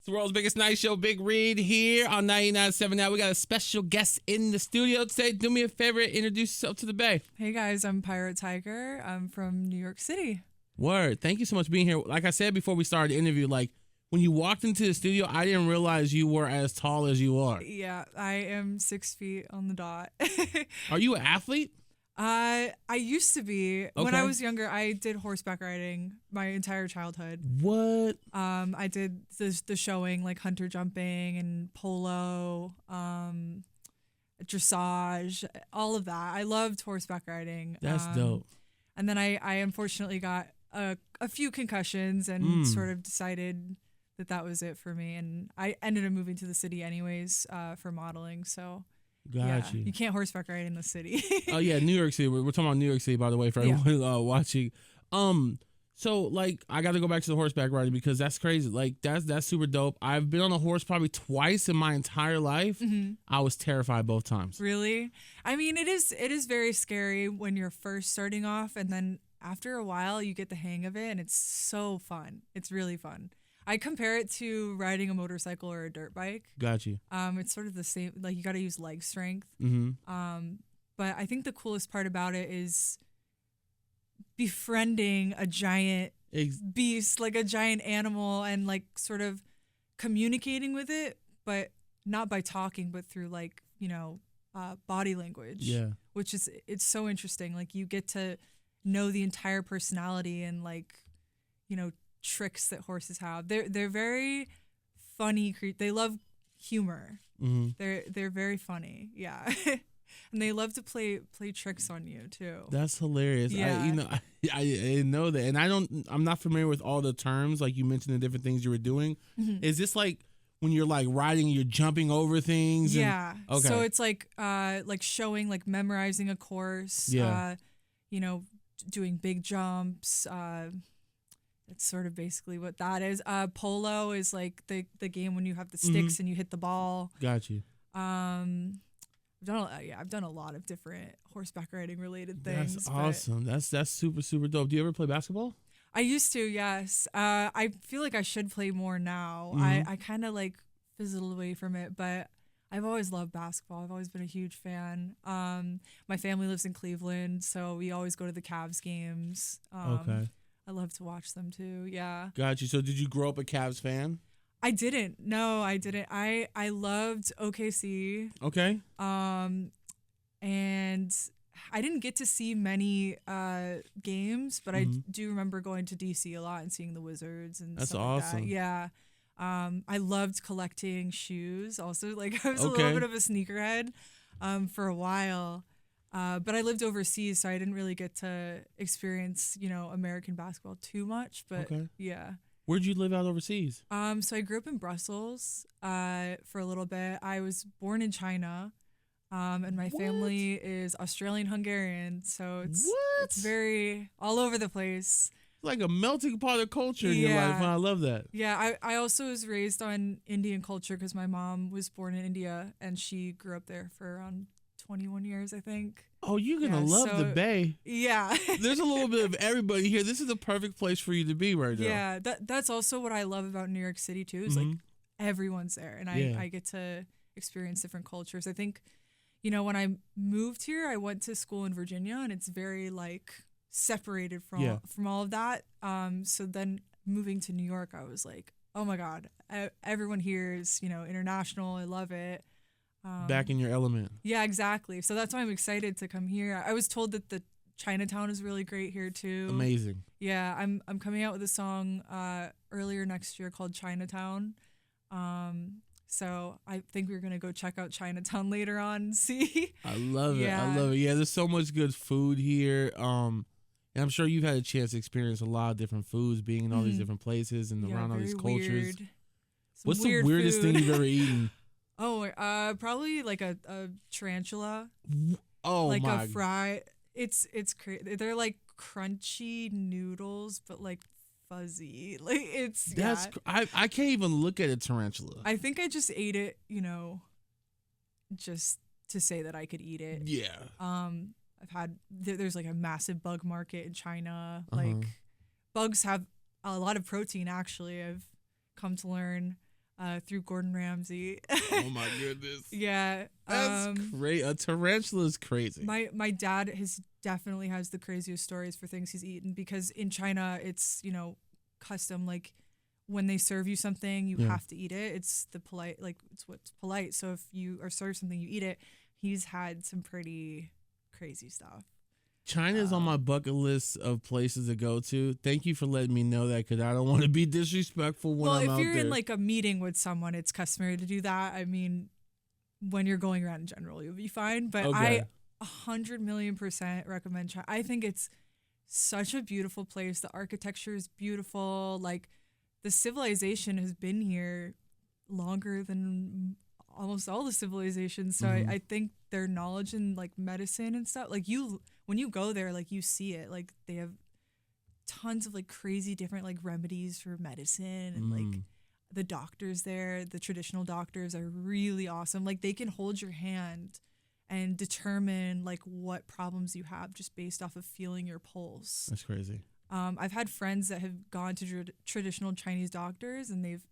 The world's biggest night show, Big Reid here on 99.7 Now. We got a special guest in the studio today. Do me a favor, introduce yourself to the Bay. Hey guys, I'm Pyro Tiger. I'm from New York City. Word. Thank you so much for being here. Like I said before we started the interview, like when you walked into the studio, I didn't realize you were as tall as you are. Yeah, I am 6 feet on the dot. Are you an athlete? I used to be. When Okay. I was younger, I did horseback riding my entire childhood. What? I did the showing, like hunter jumping and polo, dressage, all of that. I loved horseback riding. That's dope. And then I unfortunately got a few concussions and sort of decided that was it for me. And I ended up moving to the city anyways for modeling. So Got you. You can't horseback ride in the city. Oh yeah, New York City. We're talking about New York City, by the way, for everyone watching. So like I got to go back to the horseback riding because that's crazy. Like that's super dope. I've been on a horse probably twice in my entire life. Mm-hmm. I was terrified both times. Really? I mean, it is very scary when you're first starting off, and then after a while you get the hang of it, and it's so fun. It's really fun. I compare it to riding a motorcycle or a dirt bike. Got you. It's sort of the same. Like you got to use leg strength. Mm-hmm. But I think the coolest part about it is befriending a giant beast, like a giant animal, and like sort of communicating with it, but not by talking, but through like, body language. Yeah. Which it's so interesting. Like you get to know the entire personality and like, tricks that horses have. They're very funny. They love humor. Mm-hmm. They're very funny. Yeah. And they love to play tricks on you too. That's hilarious. Yeah. I didn't know that, and I'm not familiar with all the terms. Like you mentioned the different things you were doing. Mm-hmm. Is this like when you're like riding, you're jumping over things? Yeah. Okay. So it's like showing, like memorizing a course. Yeah. Doing big jumps. That's sort of basically what that is. Polo is like the game when you have the sticks and you hit the ball. Got you. I've done a lot of different horseback riding related things. That's awesome. That's super, super dope. Do you ever play basketball? I used to, yes. I feel like I should play more now. Mm-hmm. I kind of like fizzled away from it, but I've always loved basketball. I've always been a huge fan. My family lives in Cleveland, so we always go to the Cavs games. Okay. I love to watch them too. Yeah. Got you. So did you grow up a Cavs fan? I didn't. No, I didn't. I loved OKC. Okay. And I didn't get to see many games, but I do remember going to DC a lot and seeing the Wizards and That's stuff awesome. like that. Yeah. I loved collecting shoes. Also, like I was a little bit of a sneakerhead for a while. But I lived overseas, so I didn't really get to experience, American basketball too much. But yeah. Where'd you live out overseas? So I grew up in Brussels for a little bit. I was born in China, and my family is Australian Hungarian, so it's very all over the place. Like a melting pot of culture in your life, and I love that. Yeah, I also was raised on Indian culture because my mom was born in India, and she grew up there for around 21 years, I think. Oh, you're going to love the Bay. Yeah. There's a little bit of everybody here. This is the perfect place for you to be right now. Yeah, that's also what I love about New York City, too, is like everyone's there, and I get to experience different cultures. I think, when I moved here, I went to school in Virginia, and it's very, like, separated from all of that. So then moving to New York, I was like, oh, my God, everyone here is, international. I love it. Back in your element. Yeah, exactly. So that's why I'm excited to come here. I was told that the Chinatown is really great here too. Amazing. Yeah, I'm coming out with a song earlier next year called Chinatown. So I think we're gonna go check out Chinatown later on and see. I love it. I love it. Yeah, there's so much good food here. And I'm sure you've had a chance to experience a lot of different foods being in all these different places and around all these cultures. What's the weirdest thing you've ever eaten? Oh, probably like a tarantula. Oh, like my. a fry. It's crazy. They're like crunchy noodles, but like fuzzy. Like it's. I can't even look at a tarantula. I think I just ate it, just to say that I could eat it. Yeah. I've had there's like a massive bug market in China. Like bugs have a lot of protein. Actually, I've come to learn. through Gordon Ramsay. Oh my goodness. Yeah. That's crazy. A tarantula is crazy. My dad definitely has the craziest stories for things he's eaten, because in China it's, custom, like when they serve you something, you have to eat it. It's the polite, like it's what's polite. So if you are served something, you eat it. He's had some pretty crazy stuff. China is on my bucket list of places to go to. Thank you for letting me know that, because I don't want to be disrespectful when I'm out there. Well, if you're in like a meeting with someone, it's customary to do that. I mean, when you're going around in general, you'll be fine. But I 100,000,000% recommend China. I think it's such a beautiful place. The architecture is beautiful. Like, the civilization has been here longer than almost all the civilizations. So I think their knowledge in like medicine and stuff, like when you go there, like you see it, like they have tons of like crazy different like remedies for medicine, and like the doctors there, the traditional doctors are really awesome. Like they can hold your hand and determine like what problems you have just based off of feeling your pulse. That's crazy. I've had friends that have gone to traditional Chinese doctors and they've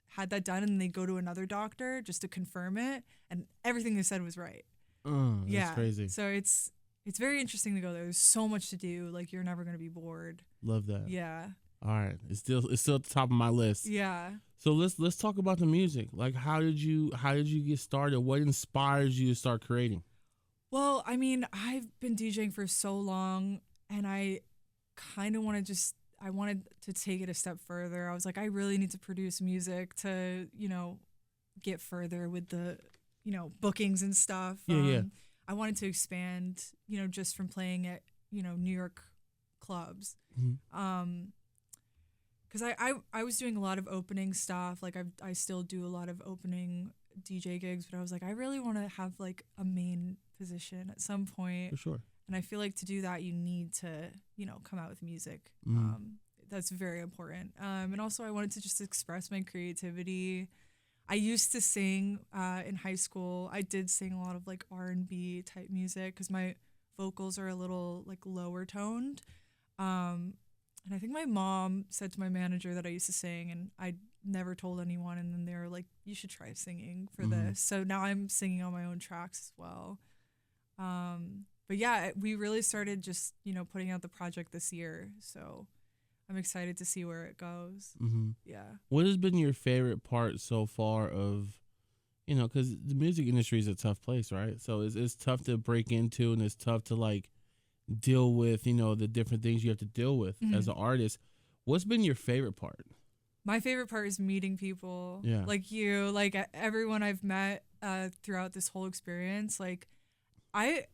had that done, and they go to another doctor just to confirm it, and everything they said was right. That's crazy. So it's very interesting to go there. There's so much to do. Like, you're never gonna be bored. Love that. Yeah. All right, it's still at the top of my list. Yeah. So let's talk about the music. Like, how did you get started? What inspires you to start creating? Well, I mean, I've been DJing for so long, and I kind of wanted to take it a step further. I was like, I really need to produce music to, get further with the, bookings and stuff. Yeah. I wanted to expand, just from playing at, New York clubs. Because I was doing a lot of opening stuff. Like I still do a lot of opening DJ gigs, but I was like, I really want to have like a main position at some point. For sure. And I feel like to do that, you need to, come out with music. That's very important. And also I wanted to just express my creativity. I used to sing in high school. I did sing a lot of like R&B type music because my vocals are a little like lower toned. And I think my mom said to my manager that I used to sing, and I never told anyone. And then they were like, you should try singing for this. So now I'm singing on my own tracks as well. But yeah, we really started just, putting out the project this year. So I'm excited to see where it goes. Yeah. What has been your favorite part so far of, because the music industry is a tough place, right? So it's tough to break into, and it's tough to like deal with, the different things you have to deal with as an artist. What's been your favorite part? My favorite part is meeting people like you, like everyone I've met throughout this whole experience. Like, I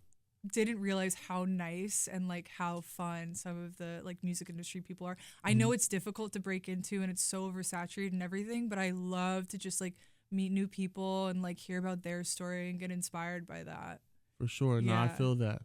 didn't realize how nice and like how fun some of the like music industry people are. I know it's difficult to break into and it's so oversaturated and everything, but I love to just like meet new people and like hear about their story and get inspired by that. For sure. No, I feel that.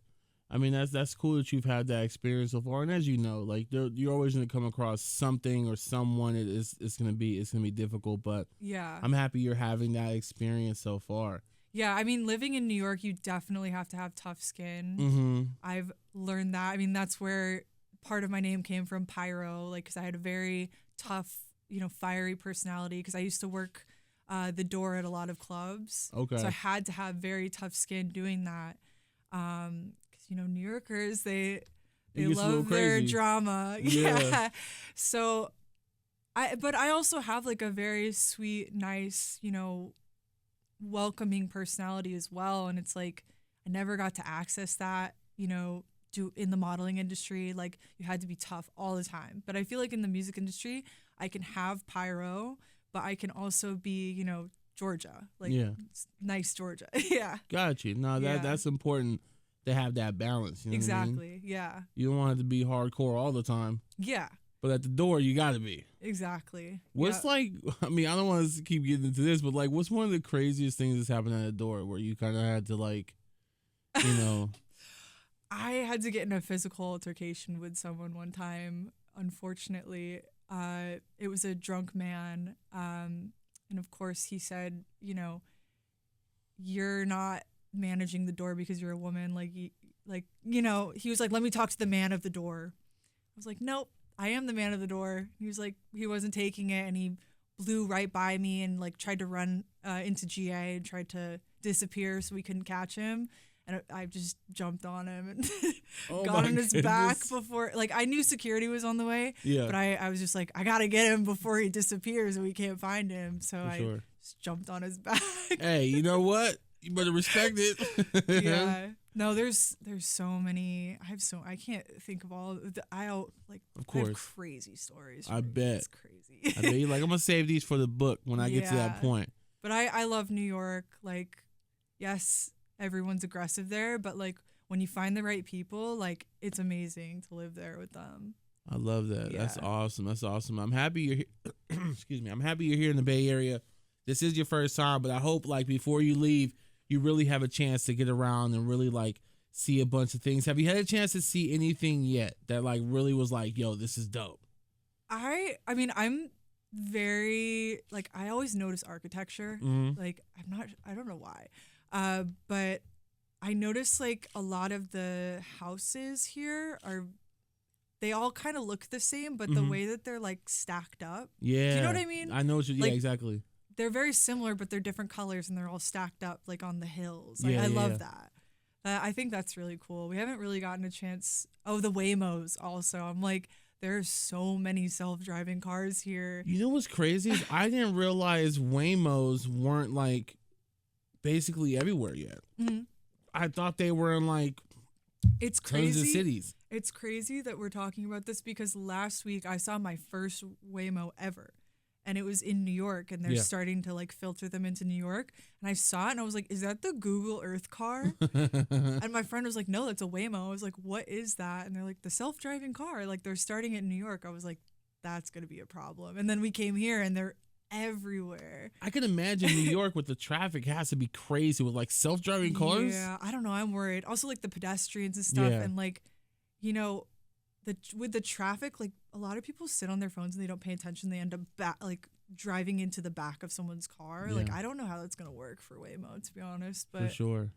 I mean, that's cool that you've had that experience so far. And as you know, like you're always going to come across something or someone. It's going to be difficult, but yeah, I'm happy you're having that experience so far. Yeah, I mean, living in New York, you definitely have to have tough skin. I've learned that. I mean, that's where part of my name came from, Pyro, like, because I had a very tough, fiery personality, because I used to work the door at a lot of clubs. Okay. So I had to have very tough skin doing that. Because, New Yorkers, they love their drama. Yeah. So but I also have, like, a very sweet, nice, welcoming personality as well, and it's like I never got to access that in the modeling industry. Like, you had to be tough all the time, but I feel like in the music industry I can have Pyro, but I can also be Georgia, like nice Georgia. Yeah, got you. No, that's important to have that balance, exactly. What I mean? Yeah, you don't want it to be hardcore all the time. Yeah, but at the door, you got to be. Exactly. What's like, I mean, I don't want to keep getting into this, but like, what's one of the craziest things that's happened at the door where you kind of had to like, I had to get in a physical altercation with someone one time. Unfortunately, it was a drunk man. And of course he said, you're not managing the door because you're a woman. He was like, let me talk to the man of the door. I was like, nope. I am the man of the door. He was like, he wasn't taking it, and he blew right by me and like tried to run into GA and tried to disappear so we couldn't catch him. And I just jumped on him and got on his back before, like, I knew security was on the way. Yeah. But I was just like, I got to get him before he disappears and we can't find him. So I just jumped on his back. Hey, you know what? You better respect it. Yeah. No, there's so many. I can't think of all. Of course. I have crazy stories. I bet. It's crazy. I bet you're like, I'm going to save these for the book when I get to that point. But I love New York. Like, yes, everyone's aggressive there, but like when you find the right people, like it's amazing to live there with them. I love that. Yeah. That's awesome. I'm happy you're here. Excuse me. I'm happy you're here in the Bay Area. This is your first time, but I hope like before you leave, you really have a chance to get around and really like see a bunch of things. Have you had a chance to see anything yet that like really was like, yo, this is dope? I mean, I'm very like, I always notice architecture. Like I don't know why. But I noticed like a lot of the houses here they all kind of look the same, but the way that they're like stacked up. Yeah. Do you know what I mean? I know what you, like, yeah, exactly. They're very similar, but they're different colors and they're all stacked up like on the hills. Like, I love that. I think that's really cool. We haven't really gotten a chance. Oh, the Waymos also. I'm like, there's so many self-driving cars here. You know what's crazy is I didn't realize Waymos weren't like basically everywhere yet. I thought they were in like tons of cities. It's crazy that we're talking about this because last week I saw my first Waymo ever. And it was in New York, and they're starting to like filter them into New York. And I saw it, and I was like, "Is that the Google Earth car?" And my friend was like, "No, that's a Waymo." I was like, "What is that?" And they're like, "The self-driving car." Like they're starting it in New York. I was like, "That's gonna be a problem." And then we came here, and they're everywhere. I can imagine New York with the traffic has to be crazy with like self-driving cars. Yeah, I don't know. I'm worried. Also, like the pedestrians and stuff, and like, you know, with the traffic, like a lot of people sit on their phones and they don't pay attention. They end up like driving into the back of someone's car. Like I don't know how that's gonna work for Waymo, to be honest. But for sure,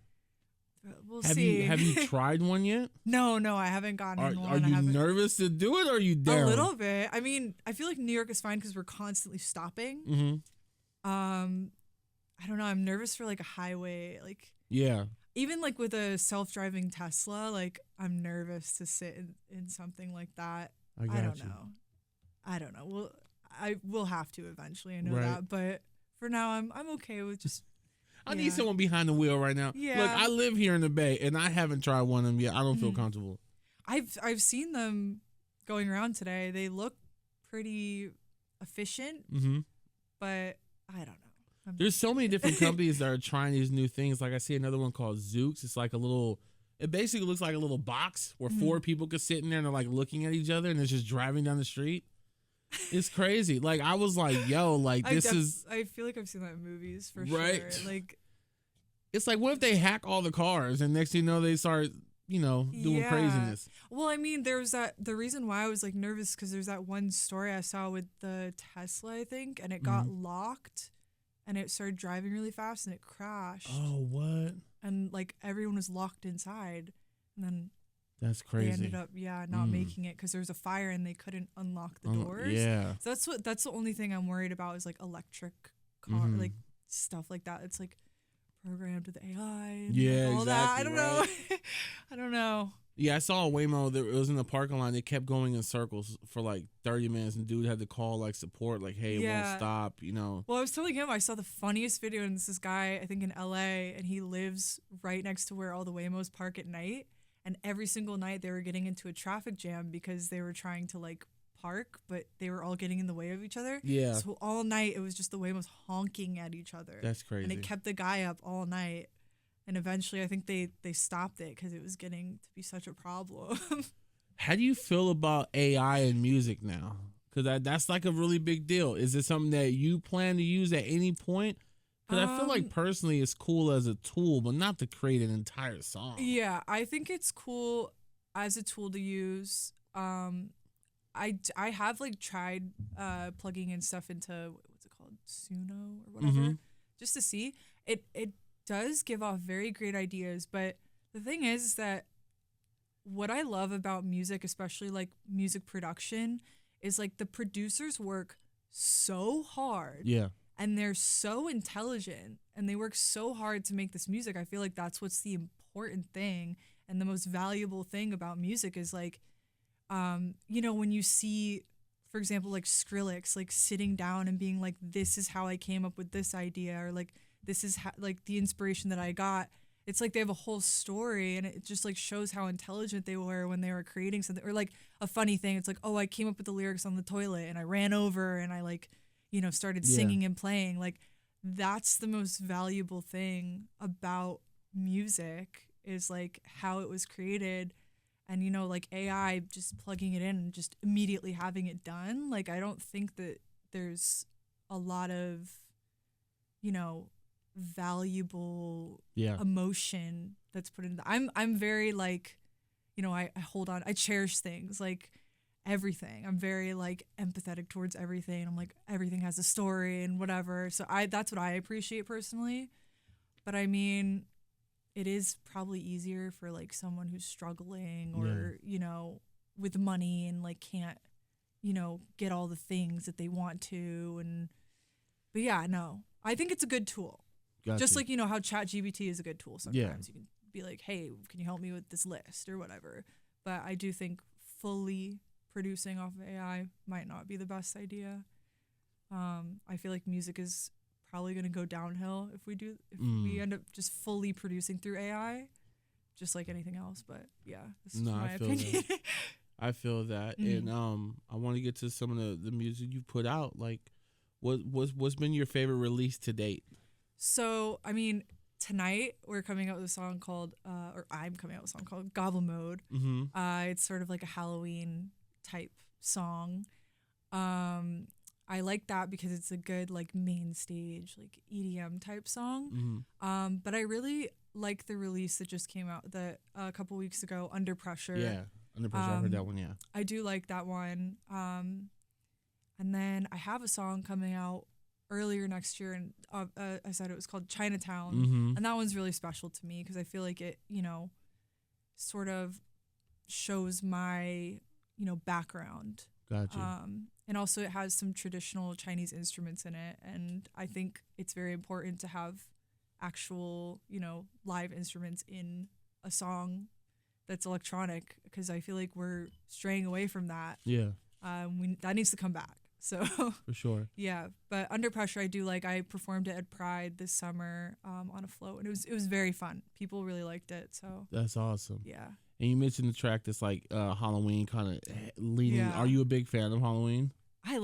we'll see. Have you tried one yet? No, I haven't gotten one. Are you nervous to do it? Or are you down? A little bit. I mean, I feel like New York is fine because we're constantly stopping. I don't know. I'm nervous for like a highway, like even like with a self-driving Tesla, like I'm nervous to sit in something like that. I don't know. Well, I will have to eventually. I know that, but for now, I'm okay with just. I need someone behind the wheel right now. Yeah. Look, I live here in the Bay, and I haven't tried one of them yet. I don't feel comfortable. I've seen them going around today. They look pretty efficient, but I don't know. There's so many different companies that are trying these new things. Like I see another one called Zooks. It's like it basically looks like a little box where 4 people could sit in there and they're like looking at each other and it's just driving down the street. It's crazy. Like I was like, yo, like I feel like I've seen that in movies for sure. Like it's like, what if they hack all the cars and next thing you know they start, doing craziness? Well, I mean, the reason why I was like nervous because there's that one story I saw with the Tesla, I think, and it got locked. And it started driving really fast and it crashed. Oh, what? And like everyone was locked inside. And then that's crazy. They ended up, not making it because there was a fire and they couldn't unlock the doors. Yeah. So that's the only thing I'm worried about is like electric car, like stuff like that. It's like programmed with AI. And all that. I don't know. I don't know. Yeah, I saw a Waymo that was in the parking lot. They kept going in circles for like 30 minutes, and dude had to call like support, like, "Hey, it won't stop," Well, I was telling him I saw the funniest video, and this guy, I think in LA, and he lives right next to where all the Waymos park at night. And every single night they were getting into a traffic jam because they were trying to like park, but they were all getting in the way of each other. Yeah. So all night it was just the Waymos honking at each other. That's crazy. And it kept the guy up all night. And eventually, I think they stopped it because it was getting to be such a problem. How do you feel about AI in music now? Because that's like a really big deal. Is it something that you plan to use at any point? Because I feel like personally it's cool as a tool, but not to create an entire song. Yeah, I think it's cool as a tool to use. I have like tried plugging in stuff into, what's it called, Suno or whatever, just to see. It does give off very great ideas, but the thing is that what I love about music, especially like music production, is like the producers work so hard. Yeah. And they're so intelligent and they work so hard to make this music. I feel like that's what's the important thing and the most valuable thing about music is like, you know, when you see, for example, like Skrillex, like sitting down and being like, this is how I came up with this idea, or like, this is like the inspiration that I got. It's like they have a whole story and it just like shows how intelligent they were when they were creating something. Or like a funny thing, it's like, oh, I came up with the lyrics on the toilet and I ran over and I like, you know, started singing and playing. Like that's the most valuable thing about music is like how it was created. And, you know, like AI, just plugging it in and just immediately having it done. Like, I don't think that there's a lot of, you know, valuable emotion that's put into that. I'm very like, you know, I hold on, I cherish things like everything. I'm very like empathetic towards everything. I'm like, everything has a story and whatever. So that's what I appreciate personally. But I mean, it is probably easier for like someone who's struggling or, you know, with money and like can't, you know, get all the things that they want to. But yeah, no, I think it's a good tool. Gotcha. Just like, you know, how ChatGPT is a good tool sometimes. You can be like, hey, can you help me with this list or whatever? But I do think fully producing off of AI might not be the best idea. I feel like music is probably going to go downhill if we end up just fully producing through AI, just like anything else. But yeah, this is my opinion. I feel that. And I want to get to some of the music you put out. Like, what's been your favorite release to date? So, I mean, tonight we're coming out with a song called, or I'm coming out with a song called Goblin Mode. It's sort of like a Halloween type song. I like that because it's a good like main stage, like EDM type song. But I really like the release that just came out a couple weeks ago, Under Pressure. Yeah, Under Pressure. I heard that one, yeah. I do like that one. And then I have a song coming out earlier next year, and I said it was called Chinatown. And that one's really special to me because I feel like it, you know, sort of shows my, you know, background. Gotcha. And also it has some traditional Chinese instruments in it. And I think it's very important to have actual, you know, live instruments in a song that's electronic because I feel like we're straying away from that. Yeah. That needs to come back. So for sure. Yeah. But Under Pressure, I do like. I performed it at Pride this summer on a float, and it was very fun. People really liked it. So that's awesome. Yeah. And you mentioned the track that's like Halloween kind of leading. Yeah. Are you a big fan of Halloween? I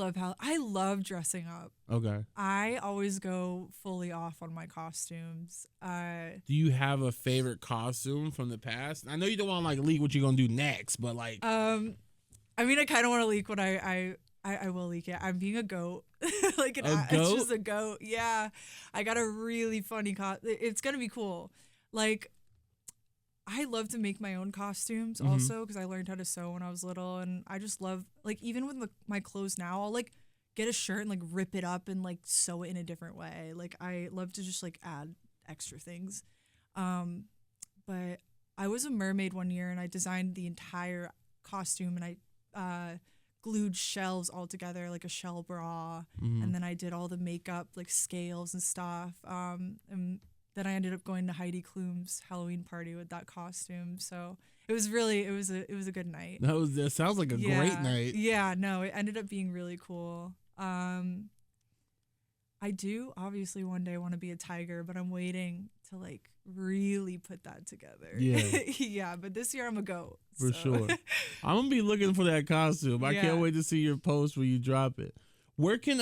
love dressing up. Okay. I always go fully off on my costumes. Do you have a favorite costume from the past? I know you don't want to like leak what you're gonna do next, but like I mean, I kind of want to leak what I will leak it. I'm being a goat. Like a goat? It's just a goat. Yeah. I got a really funny it's gonna be cool. Like, I love to make my own costumes also because I learned how to sew when I was little, and I just love, like, even with my clothes now, I'll like get a shirt and like rip it up and like sew it in a different way. Like, I love to just like add extra things. But I was a mermaid one year and I designed the entire costume, and I glued shells all together, like a shell bra, and then I did all the makeup, like scales and stuff. And then I ended up going to Heidi Klum's Halloween party with that costume. So it was a good night. That sounds like a great night. Yeah, no, it ended up being really cool. I do obviously one day want to be a tiger, but I'm waiting to like really put that together. Yeah. Yeah, but this year I'm a goat. For sure. I'm gonna be looking for that costume. I can't wait to see your post when you drop it. Where can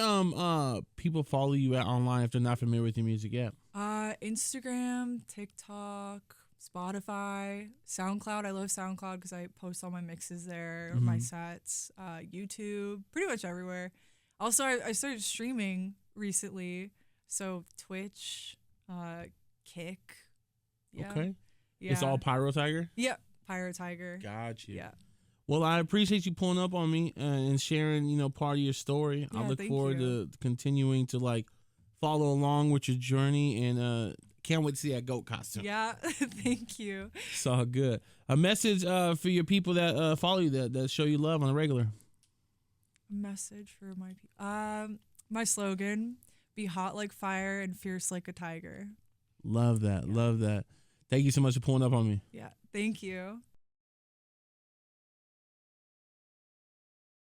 people follow you at online if they're not familiar with your music yet? Instagram, TikTok, Spotify, SoundCloud. I love SoundCloud because I post all my mixes there, my sets. YouTube, pretty much everywhere. Also, I started streaming recently, so Twitch, Kick. Yeah. Okay. Yeah. It's all Pyro Tiger? Yep, Pyro Tiger. Gotcha. Yeah. Well, I appreciate you pulling up on me and sharing, you know, part of your story. Yeah, I look forward to continuing to like follow along with your journey, and can't wait to see that goat costume. Yeah, thank you. It's all good. A message for your people that follow you, that show you love on a regular. Message for my slogan: be hot like fire and fierce like a tiger. Love that. Love that. Thank you so much for pulling up on me. Yeah. Thank you.